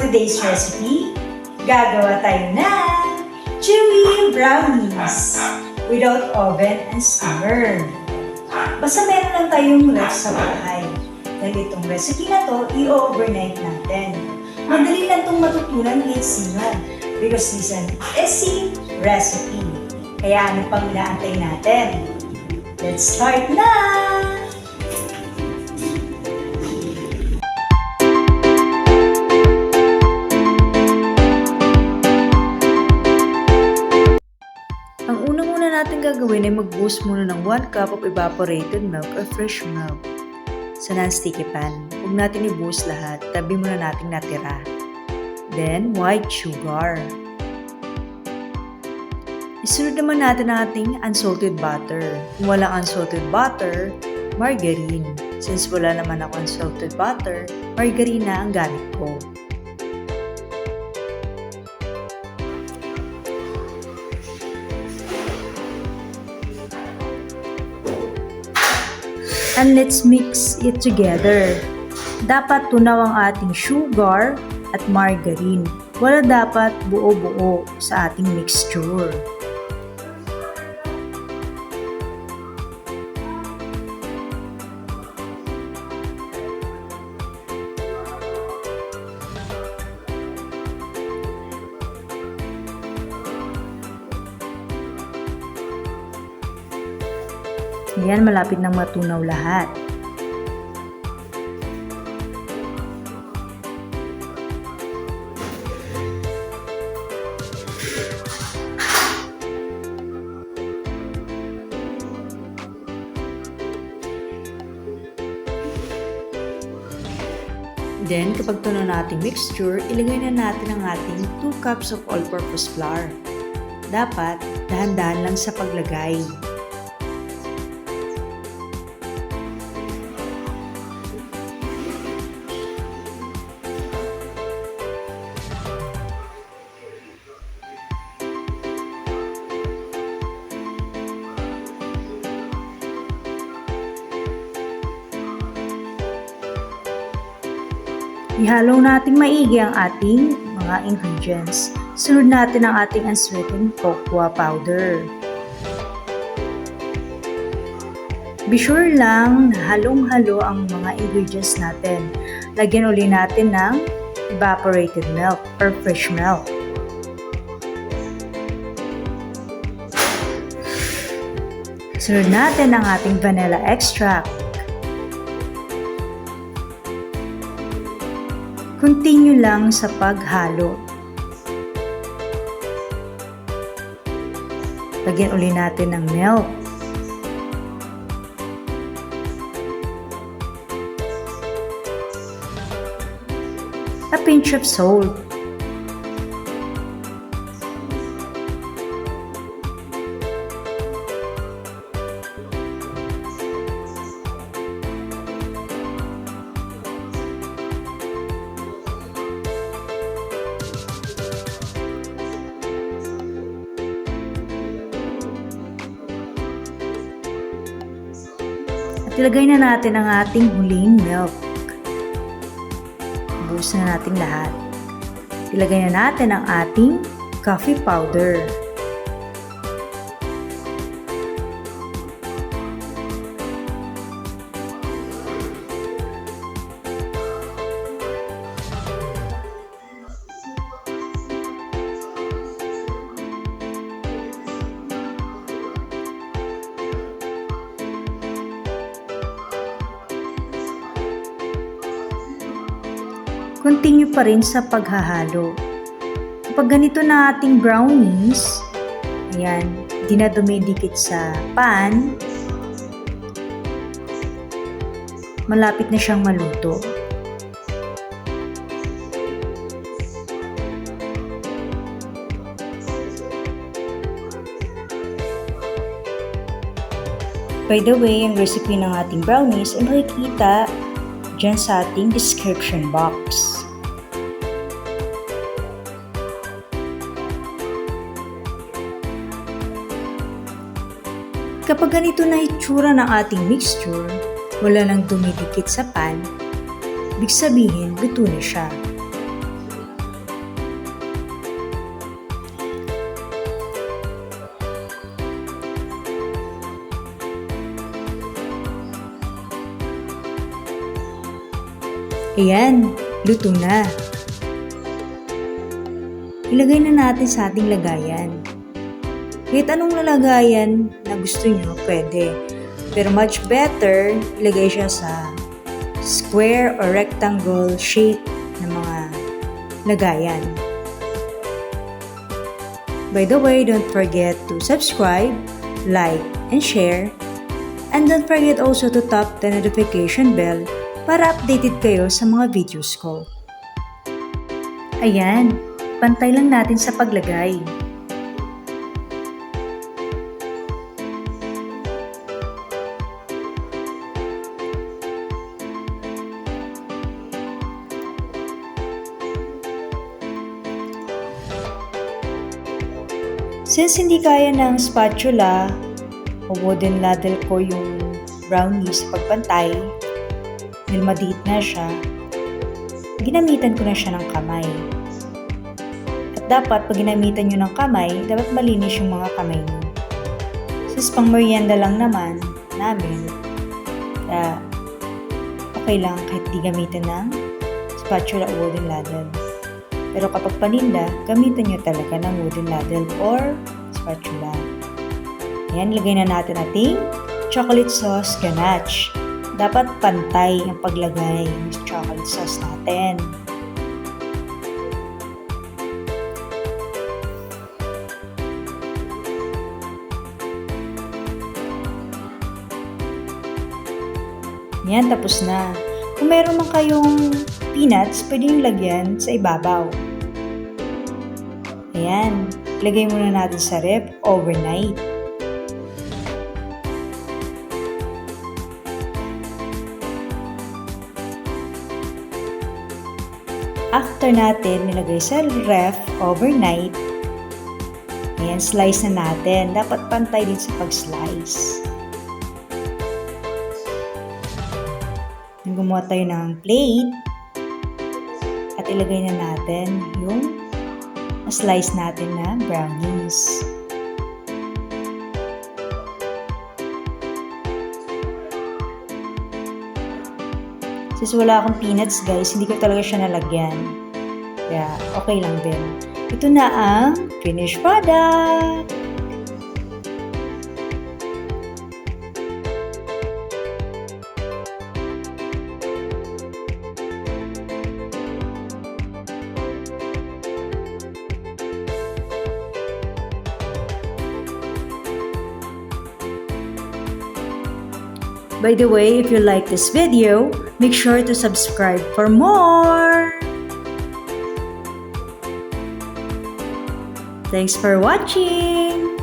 today's recipe, gagawa tayo ng chewy brownies without oven and steamer. Basta meron lang tayong ref sa bahay. Dahil itong recipe na to, i-overnight natin. Madali lang itong matutunan kahit sino because this is an easy recipe. Kaya ano pang inaantay natin? Let's start na! Ang unang-una natin gagawin ay mag-boost muna ng 1 cup of evaporated milk or fresh milk sa non-sticky pan. Huwag natin i-boost lahat, tabi muna natin natira. Then, white sugar. Isunod naman natin ang ating unsalted butter. Kung walang unsalted butter, margarine. Since wala naman ako unsalted butter, margarine na ang gamit ko. And let's mix it together. Dapat tunaw ang ating sugar at margarine. Wala dapat buo-buo sa ating mixture. Ayan, malapit nang matunaw lahat. Then, kapag tunaw na ating mixture, ilagay na natin ang ating 2 cups of all-purpose flour. Dapat, dahan-dahan lang sa paglagay. Ihalo natin maigi ang ating mga ingredients. Sunod natin ang ating unsweetened cocoa powder. Be sure lang na halong-halo ang mga ingredients natin. Lagyan uli natin ng evaporated milk or fresh milk. Sunod natin ang ating vanilla extract. Continue lang sa paghalo. Lagyan uli natin ng milk. A pinch of salt. Ilagay na natin ang ating huling milk. Buhos na natin lahat. Ilagay na natin ang ating coffee powder. Continue pa rin sa paghahalo. Kapag ganito na ating brownies, ayan, di na dumidikit sa pan, malapit na siyang maluto. By the way, ang recipe ng ating brownies ay makikita dyan sa ating description box. Kapag ganito na itsura ng ating mixture, wala nang dumidikit sa pan, ibig sabihin luto na siya. Ayan, luto na. Ilagay na natin sa ating lagayan. Kahit anong lalagayan na gusto nyo, pwede. Pero much better, ilagay siya sa square or rectangle shape ng mga lagayan. By the way, don't forget to subscribe, like, and share. And don't forget also to tap the notification bell para updated kayo sa mga videos ko. Ayan, pantay lang natin sa paglagay. Since hindi kaya ng spatula o wooden ladle ko yung brownies sa pagpantay, dahil madiit na siya, ginamitan ko na siya ng kamay. At dapat pag ginamitan nyo ng kamay, dapat malinis yung mga kamay nyo. Since pang merienda lang naman namin, kaya okay lang kahit di gamitin ng spatula o wooden ladle. Pero kapag paninda, gamitin nyo talaga ng wooden ladle or spatula. Ayan, lagay na natin ating chocolate sauce ganache. Dapat pantay ang paglagay ng chocolate sauce natin. Ayan, tapos na. Kung meron man kayong peanuts, pwede yung lagyan sa ibabaw. Ayan, lagay muna natin sa ref overnight. After natin nilagay sa ref overnight, ayan, slice na natin. Dapat pantay din sa pag-slice. Gumawa tayo ng plate at ilagay na natin yung slice natin na brownies. Since wala akong peanuts guys, hindi ko talaga siya nalagyan. Kaya okay lang din. Ito na ang finished product! By the way, if you like this video, make sure to subscribe for more! Thanks for watching!